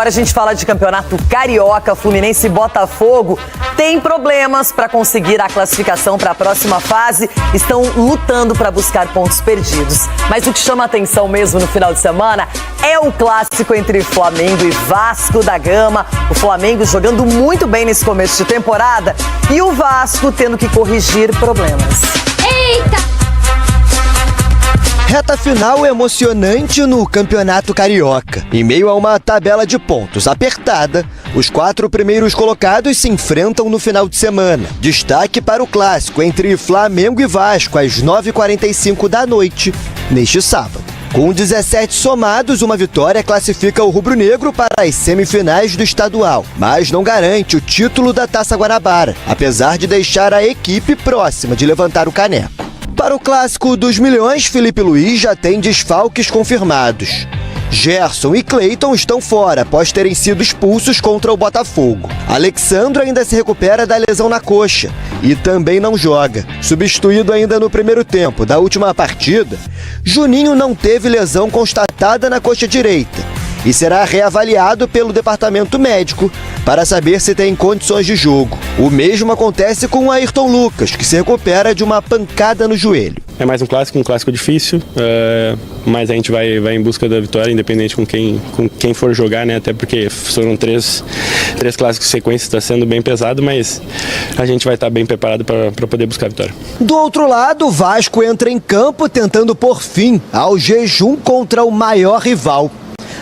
Agora a gente fala de campeonato carioca. Fluminense e Botafogo têm problemas para conseguir a classificação para a próxima fase. Estão lutando para buscar pontos perdidos. Mas o que chama a atenção mesmo no final de semana é o clássico entre Flamengo e Vasco da Gama. O Flamengo jogando muito bem nesse começo de temporada e o Vasco tendo que corrigir problemas. Eita! Reta final emocionante no Campeonato Carioca. Em meio a uma tabela de pontos apertada, os 4 primeiros colocados se enfrentam no final de semana. Destaque para o clássico entre Flamengo e Vasco às 9h45 da noite, neste sábado. Com 17 somados, uma vitória classifica o rubro-negro para as semifinais do estadual, mas não garante o título da Taça Guanabara, apesar de deixar a equipe próxima de levantar o caneco. Para o Clássico dos Milhões, Felipe Luiz já tem desfalques confirmados. Gerson e Cleiton estão fora após terem sido expulsos contra o Botafogo. Alexandro ainda se recupera da lesão na coxa e também não joga. Substituído ainda no primeiro tempo da última partida, Juninho não teve lesão constatada na coxa direita e será reavaliado pelo departamento médico para saber se tem condições de jogo. O mesmo acontece com o Ayrton Lucas, que se recupera de uma pancada no joelho. É mais um clássico difícil, mas a gente vai em busca da vitória, independente com quem for jogar, né? Até porque foram três clássicos em sequência, está sendo bem pesado, mas a gente vai estar bem preparado para poder buscar a vitória. Do outro lado, o Vasco entra em campo tentando pôr fim ao jejum contra o maior rival.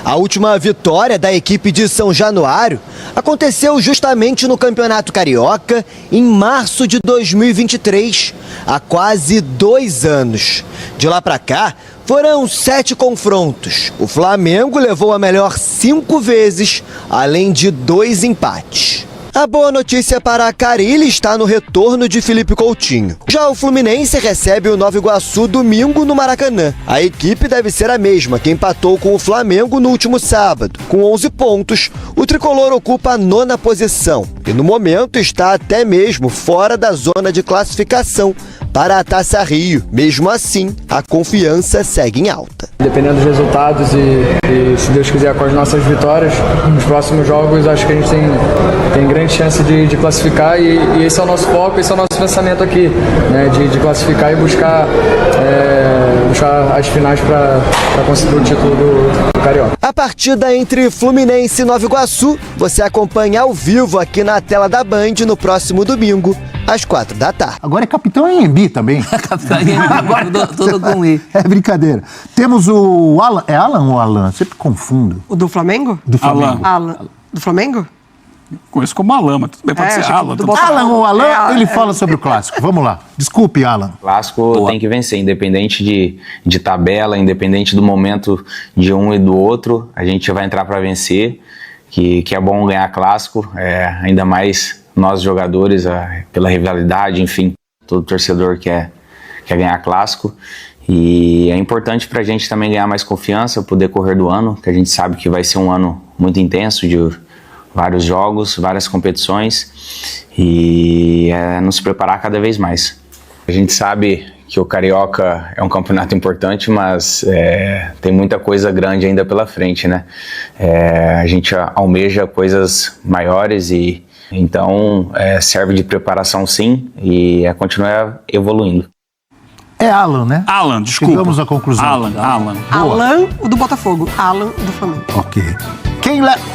A última vitória da equipe de São Januário aconteceu justamente no Campeonato Carioca em março de 2023, há quase 2 anos. De lá para cá, foram 7 confrontos. O Flamengo levou a melhor 5 vezes, além de 2 empates. A boa notícia para a Carille está no retorno de Felipe Coutinho. Já o Fluminense recebe o Nova Iguaçu domingo no Maracanã. A equipe deve ser a mesma que empatou com o Flamengo no último sábado. Com 11 pontos, o tricolor ocupa a 9ª posição e no momento está até mesmo fora da zona de classificação para a Taça Rio. Mesmo assim, a confiança segue em alta. Dependendo dos resultados e se Deus quiser com as nossas vitórias, nos próximos jogos acho que a gente tem grande chance de classificar e esse é o nosso foco, esse é o nosso pensamento aqui, né, de classificar e buscar as finais para conseguir o título do Carioca. A partida entre Fluminense e Nova Iguaçu você acompanha ao vivo aqui na tela da Band no próximo domingo, às 4h. Agora é capitão Anhembi também. Capitão Anhembi, agora tudo com I. É brincadeira. Temos o Alan. É Alan ou Alan? Sempre confundo. O do Flamengo? Do Flamengo. Alan. Do Flamengo? Conheço como Alan, mas tudo bem, pode ser Alan. Alan ou Alan, ele fala sobre o clássico. Vamos lá. Desculpe, Alan. O clássico tem que vencer, independente de tabela, independente do momento de um e do outro. A gente vai entrar para vencer, que é bom ganhar clássico, ainda mais nós jogadores, pela rivalidade, enfim, todo torcedor quer ganhar clássico. E é importante para a gente também ganhar mais confiança, poder correr do ano, que a gente sabe que vai ser um ano muito intenso, de vários jogos, várias competições, e nos preparar cada vez mais. A gente sabe que o Carioca é um campeonato importante, mas tem muita coisa grande ainda pela frente, né? A gente almeja coisas maiores e então serve de preparação sim e continuar evoluindo. É Alan, né? Alan, desculpa. Chegamos à conclusão. Alan. Alan, o do Botafogo. Alan, o do Flamengo. Ok.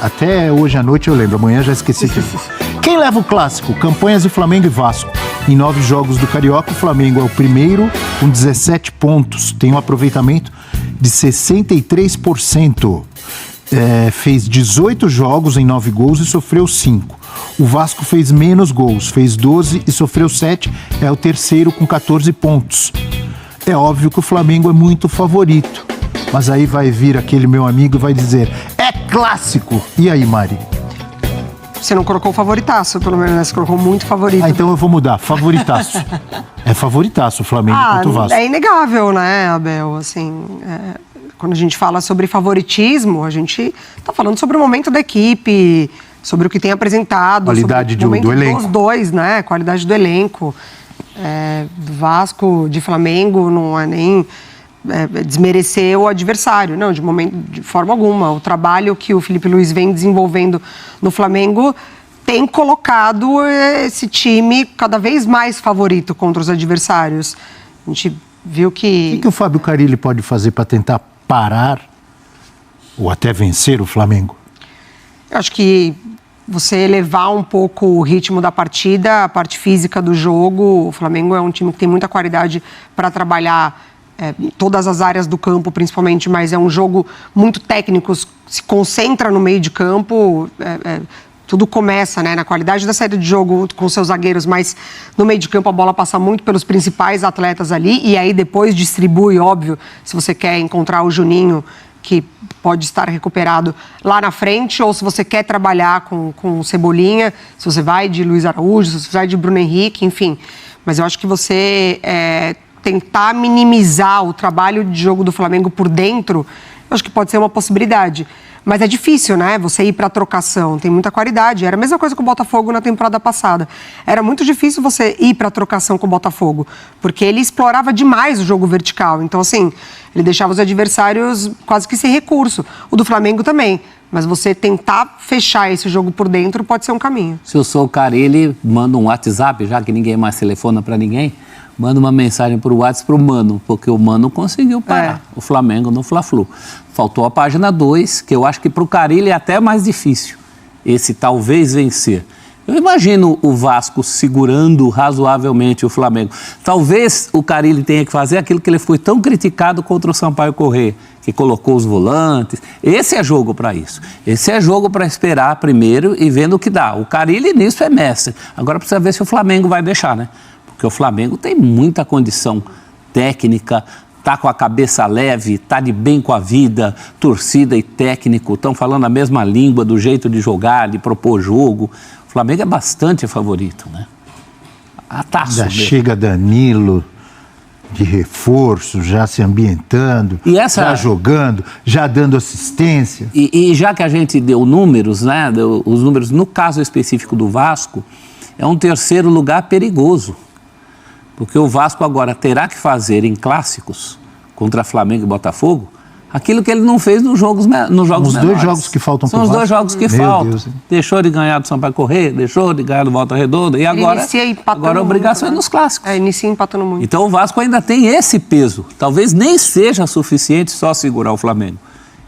Até hoje à noite eu lembro, amanhã já esqueci de novo. Quem leva o clássico? Campanhas de Flamengo e Vasco. Em 9 jogos do Carioca, o Flamengo é o primeiro com 17 pontos. Tem um aproveitamento de 63%. Fez 18 jogos em 9 gols e sofreu 5. O Vasco fez menos gols, fez 12 e sofreu 7. É o terceiro com 14 pontos. É óbvio que o Flamengo é muito favorito. Mas aí vai vir aquele meu amigo e vai dizer, é clássico. E aí, Mari? Você não colocou favoritaço, pelo menos, né? Você colocou muito favorito. Então eu vou mudar, favoritaço. É favoritaço o Flamengo contra o Vasco. É inegável, né, Abel? Assim, quando a gente fala sobre favoritismo, a gente tá falando sobre o momento da equipe, sobre o que tem apresentado. Qualidade sobre do elenco. Dos dois, né? Qualidade do elenco. Do Vasco, de Flamengo, não é nem desmerecer o adversário. Não, de forma alguma. O trabalho que o Felipe Luiz vem desenvolvendo no Flamengo tem colocado esse time cada vez mais favorito contra os adversários. A gente viu que... O que o Fábio Carille pode fazer para tentar parar ou até vencer o Flamengo? Eu acho que você elevar um pouco o ritmo da partida, a parte física do jogo. O Flamengo é um time que tem muita qualidade para trabalhar em todas as áreas do campo, principalmente, mas é um jogo muito técnico, se concentra no meio de campo, tudo começa, né, na qualidade da saída de jogo com seus zagueiros, mas no meio de campo a bola passa muito pelos principais atletas ali, e aí depois distribui, óbvio, se você quer encontrar o Juninho, que pode estar recuperado lá na frente, ou se você quer trabalhar com o Cebolinha, se você vai de Luiz Araújo, se você vai de Bruno Henrique, enfim. Mas eu acho que você tentar minimizar o trabalho de jogo do Flamengo por dentro, eu acho que pode ser uma possibilidade. Mas é difícil, né? Você ir para a trocação, tem muita qualidade. Era a mesma coisa com o Botafogo na temporada passada. Era muito difícil você ir para a trocação com o Botafogo, porque ele explorava demais o jogo vertical. Então, assim, ele deixava os adversários quase que sem recurso. O do Flamengo também. Mas você tentar fechar esse jogo por dentro pode ser um caminho. Se eu sou o Carille, manda um WhatsApp, já que ninguém mais telefona para ninguém, manda uma mensagem para o WhatsApp para o Mano, porque o Mano conseguiu parar o Flamengo no Fla-Flu. Faltou a página 2, que eu acho que para o Carille é até mais difícil, esse talvez vencer. Eu imagino o Vasco segurando razoavelmente o Flamengo. Talvez o Carille tenha que fazer aquilo que ele foi tão criticado contra o Sampaio Corrêa, que colocou os volantes. Esse é jogo para isso. Esse é jogo para esperar primeiro e vendo o que dá. O Carille nisso é mestre. Agora precisa ver se o Flamengo vai deixar, né? Porque o Flamengo tem muita condição técnica, está com a cabeça leve, está de bem com a vida, torcida e técnico, estão falando a mesma língua do jeito de jogar, de propor jogo. O Flamengo é bastante favorito, né? Já chega Danilo de reforço, já se ambientando, já jogando, já dando assistência. E já que a gente deu números, né? Os números, no caso específico do Vasco, é um terceiro lugar perigoso. Porque o Vasco agora terá que fazer em clássicos contra Flamengo e Botafogo aquilo que ele não fez nos jogos menores. Os dois jogos que faltam para o Vasco. São os 2 jogos que faltam. Deus. Deixou de ganhar do Sampaio Corrêa, deixou de ganhar do Volta Redonda e agora a obrigação é nos clássicos. Inicia empatando muito. Então o Vasco ainda tem esse peso. Talvez nem seja suficiente só segurar o Flamengo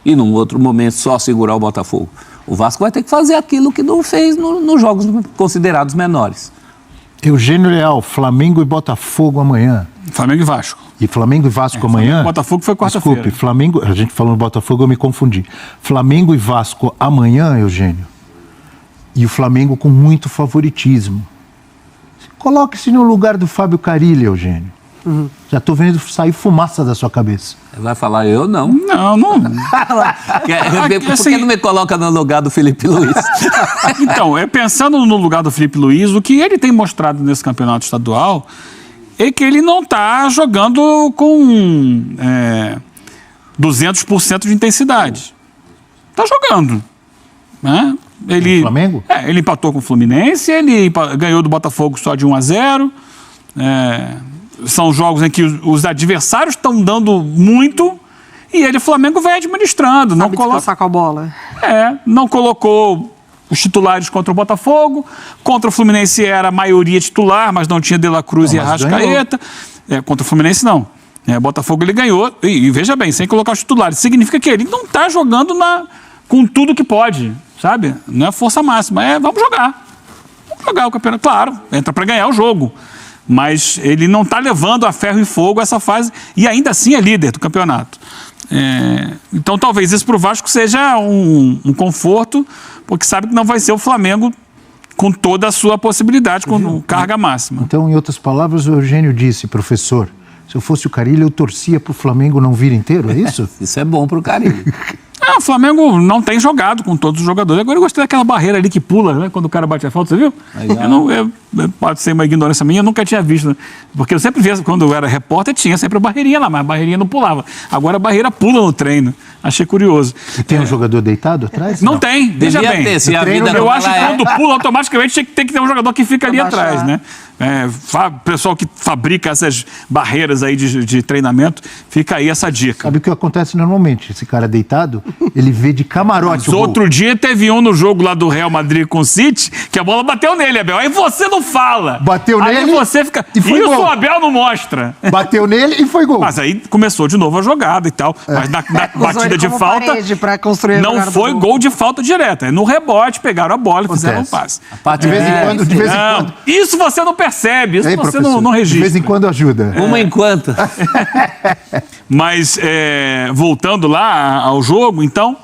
e num outro momento só segurar o Botafogo. O Vasco vai ter que fazer aquilo que não fez nos jogos considerados menores. Eugênio Leal, Flamengo e Botafogo amanhã. Flamengo e Vasco. E Flamengo e Vasco amanhã? Flamengo e Botafogo foi quarta-feira. Desculpe, Flamengo, a gente falou no Botafogo, eu me confundi. Flamengo e Vasco amanhã, Eugênio. E o Flamengo com muito favoritismo. Coloque-se no lugar do Fábio Carille, Eugênio. Já estou vendo sair fumaça da sua cabeça. Vai falar eu não? Não. Por que não me coloca no lugar do Felipe Luiz? Então, pensando no lugar do Felipe Luiz, o que ele tem mostrado nesse campeonato estadual é que ele não está jogando com 200% de intensidade. Está jogando. Né? O Flamengo? Ele empatou com o Fluminense, ele ganhou do Botafogo só de 1-0. São jogos em que os adversários estão dando muito e ele, Flamengo, vai administrando. Sabe descansar com a bola. Não colocou os titulares contra o Botafogo. Contra o Fluminense era a maioria titular, mas não tinha De La Cruz e Arrascaeta. Contra o Fluminense, não. Botafogo ele ganhou. E veja bem, sem colocar os titulares. Significa que ele não está jogando com tudo que pode, sabe? Não é força máxima. Vamos jogar. Vamos jogar o campeonato. Claro, entra para ganhar o jogo. Mas ele não está levando a ferro e fogo essa fase e ainda assim é líder do campeonato. Então talvez isso para o Vasco seja um conforto, porque sabe que não vai ser o Flamengo com toda a sua possibilidade, com carga máxima. Então, em outras palavras, o Eugênio disse, professor, se eu fosse o Carille, eu torcia para o Flamengo não vir inteiro, é isso? Isso é bom para o Carille. O Flamengo não tem jogado com todos os jogadores. Agora eu gostei daquela barreira ali que pula, né? Quando o cara bate a falta, você viu? pode ser uma ignorância minha, eu nunca tinha visto, né? Porque eu sempre via, quando eu era repórter, tinha sempre a barreirinha lá, mas a barreirinha não pulava. Agora a barreira pula no treino. Achei curioso. E tem um jogador deitado atrás? Não tem, veja Devia bem. ter, se a vida Eu não acho que quando pula, automaticamente tem que ter um jogador que fica ali baixar. atrás, né? Pessoal que fabrica essas barreiras aí de treinamento, fica aí essa dica. Sabe o que acontece normalmente? Esse cara deitado, ele vê de camarote o gol. Outro dia teve um no jogo lá do Real Madrid com o City, que a bola bateu nele, Abel. Aí você não fala. Bateu aí nele você fica... e foi Isso gol. o Abel não mostra. Bateu nele e foi gol. Mas aí começou de novo a jogada e tal. Mas na batida de falta, Pra construir a não jogada foi do gol de falta direta. No rebote, pegaram a bola e fizeram um Acontece. passe. De vez em quando, de vez em Não, quando. isso você não percebe, isso Ei, você professor, não de registra. vez em quando ajuda. Uma enquanto. Mas, voltando lá ao jogo, então,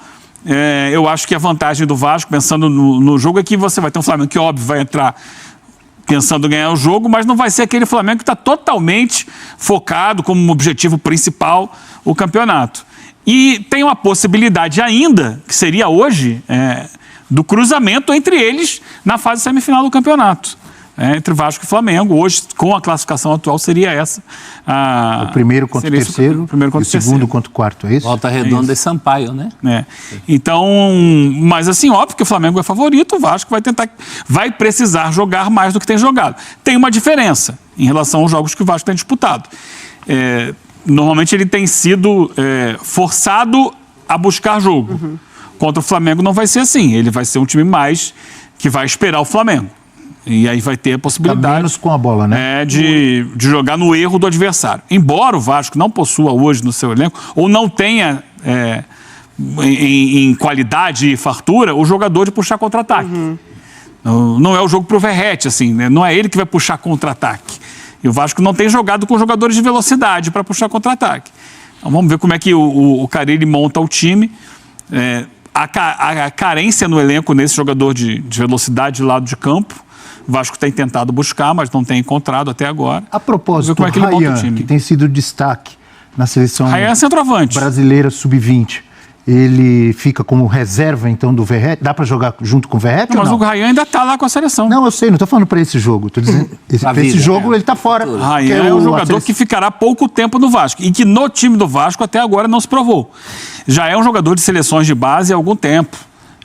eu acho que a vantagem do Vasco, pensando no jogo, é que você vai ter um Flamengo que, óbvio, vai entrar pensando em ganhar o jogo, mas não vai ser aquele Flamengo que está totalmente focado como objetivo principal o campeonato. E tem uma possibilidade ainda, que seria hoje, do cruzamento entre eles na fase semifinal do campeonato. Entre Vasco e Flamengo. Hoje, com a classificação atual, seria essa. O primeiro contra o terceiro e o segundo contra o quarto, é isso? Volta Redonda e Sampaio, né? Então, mas assim, óbvio que o Flamengo é favorito, o Vasco vai precisar jogar mais do que tem jogado. Tem uma diferença em relação aos jogos que o Vasco tem disputado. Normalmente ele tem sido forçado a buscar jogo. Uhum. Contra o Flamengo não vai ser assim. Ele vai ser um time mais que vai esperar o Flamengo. E aí vai ter a possibilidade menos com a bola, né? de jogar no erro do adversário. Embora o Vasco não possua hoje no seu elenco, ou não tenha em qualidade e fartura, o jogador de puxar contra-ataque. Não é o jogo pro Verratti, assim, né? Não é ele que vai puxar contra-ataque. E o Vasco não tem jogado com jogadores de velocidade para puxar contra-ataque. Então vamos ver como é que o Carille monta o time. A carência no elenco nesse jogador de velocidade de lado de campo. O Vasco tem tentado buscar, mas não tem encontrado até agora. A propósito, como é que ele monta o Ryan, time. que tem sido destaque na seleção Ryan é centroavante. brasileira sub-20, ele fica como reserva, então, do Verratti? Dá para jogar junto com o Verratti Mas ou não? o Ryan ainda está lá com a seleção. Não, eu sei, não estou falando para esse jogo. Tô dizendo, esse jogo ele está fora. Ryan é um jogador que ficará pouco tempo no Vasco e que no time do Vasco até agora não se provou. Já é um jogador de seleções de base há algum tempo.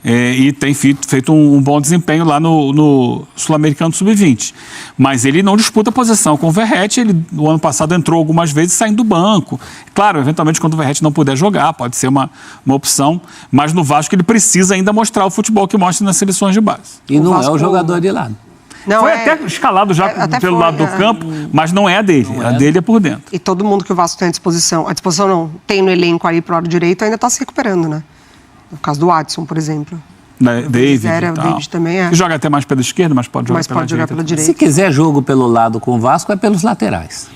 E tem feito um bom desempenho lá no Sul-Americano Sub-20. Mas ele não disputa posição com o Verratti. Ele, no ano passado, entrou algumas vezes saindo do banco. Claro, eventualmente, quando o Verratti não puder jogar, pode ser uma opção. Mas no Vasco ele precisa ainda mostrar o futebol que mostra nas seleções de base. E não é o jogador de lado. Não, foi até escalado já pelo lado do campo, mas não é a dele. A dele é por dentro. E todo mundo que o Vasco tem à disposição não, tem no elenco ali pro lado direito, ainda está se recuperando, né? No caso do Adson, por exemplo. David, o David também é. Que joga até mais pela esquerda, mas pode jogar pela direita. Se quiser jogo pelo lado com o Vasco, é pelos laterais.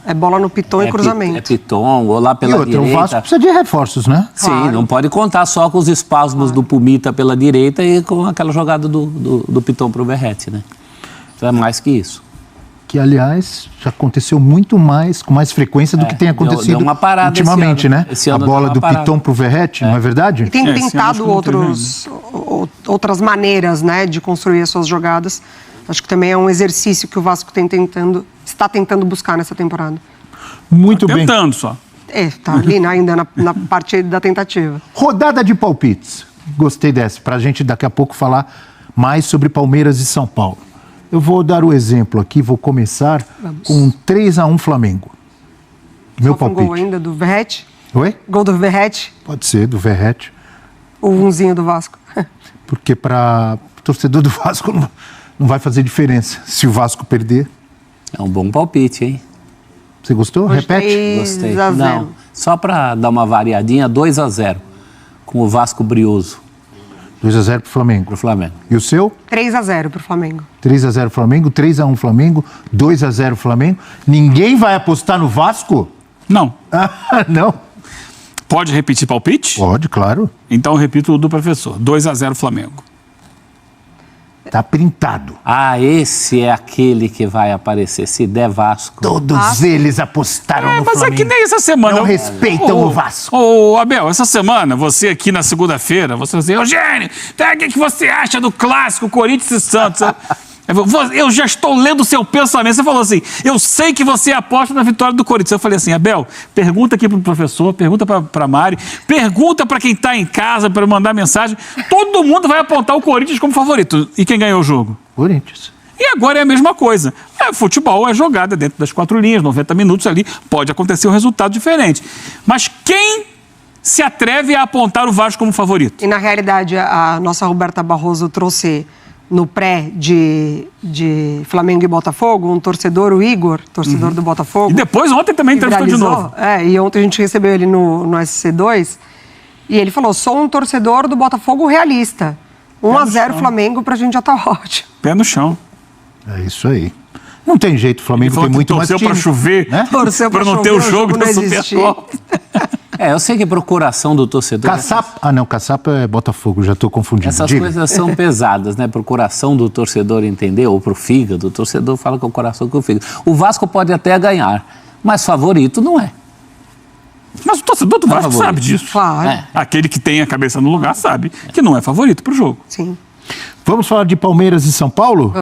É bola no piton e cruzamento. É piton, ou lá pela direita. O Vasco precisa de reforços, né? Sim, não pode contar só com os espasmos do Pumita pela direita e com aquela jogada do piton pro Verratti, né? Então é mais que isso. Que, aliás, já aconteceu muito mais, com mais frequência do que tem acontecido deu uma parada ultimamente, né? Esse A ano bola do deu uma parada. piton pro Verratti, não é verdade? E tem tentado outras maneiras, né, de construir as suas jogadas. Acho que também é um exercício que o Vasco está tentando buscar nessa temporada. Muito bem. Tentando só. Tá ali ainda na parte da tentativa. Rodada de palpites. Gostei dessa, pra gente daqui a pouco falar mais sobre Palmeiras e São Paulo. Eu vou dar o exemplo aqui, vou começar com 3-1 Flamengo. Meu palpite. Gol ainda do Verratti? Oi? Gol do Verratti? Pode ser, do Verratti. O umzinho do Vasco. Porque para o torcedor do Vasco não vai fazer diferença se o Vasco perder. É um bom palpite, hein? Você gostou? Repete. Gostei. Não, só para dar uma variadinha, 2-0 com o Vasco brioso. 2-0 pro Flamengo. Pro Flamengo. E o seu? 3-0 pro Flamengo. 3-0 Flamengo, 3-1 Flamengo, 2-0 Flamengo. Ninguém vai apostar no Vasco? Não. Não. Pode repetir palpite? Pode, claro. Então eu repito o do professor. 2-0 Flamengo. Tá printado. Esse é aquele que vai aparecer, se der Vasco. Todos eles apostaram no mas Flamengo. é que nem essa semana. Não respeitam o Vasco. Ô, Abel, essa semana, você aqui na segunda-feira, você vai dizer, Eugênio, o que você acha do clássico Corinthians e Santos? Eu já estou lendo o seu pensamento. Você falou assim, eu sei que você aposta na vitória do Corinthians. Eu falei assim, Abel, pergunta aqui pro professor, pergunta pra Mari, pergunta pra quem tá em casa para mandar mensagem. Todo mundo vai apontar o Corinthians como favorito. E quem ganhou o jogo? Corinthians. E agora é a mesma coisa. Futebol é jogada dentro das 4 linhas, 90 minutos ali, pode acontecer um resultado diferente. Mas quem se atreve a apontar o Vasco como favorito? E na realidade, a nossa Roberta Barroso trouxe no pré de Flamengo e Botafogo, um torcedor, o Igor, torcedor do Botafogo. E depois, ontem também entrevistou de novo. E ontem a gente recebeu ele no SC2, e ele falou, sou um torcedor do Botafogo realista. 1-0 Flamengo, pra gente já tá ótimo. Pé no chão. É isso aí. Não tem jeito, o Flamengo tem muito mais time. Torceu pra chover, né? Torceu pra não ter o jogo da Supercopa. Eu sei que procuração do torcedor... Caçapa... não, Caçapa é Botafogo, já estou confundindo. Essas coisas são pesadas, né? Procuração do torcedor entender, ou pro fígado, o torcedor fala que é o coração que é o fígado. O Vasco pode até ganhar, mas favorito não é. Mas o torcedor do Vasco sabe disso. Claro. Aquele que tem a cabeça no lugar sabe que não é favorito pro jogo. Sim. Vamos falar de Palmeiras e São Paulo?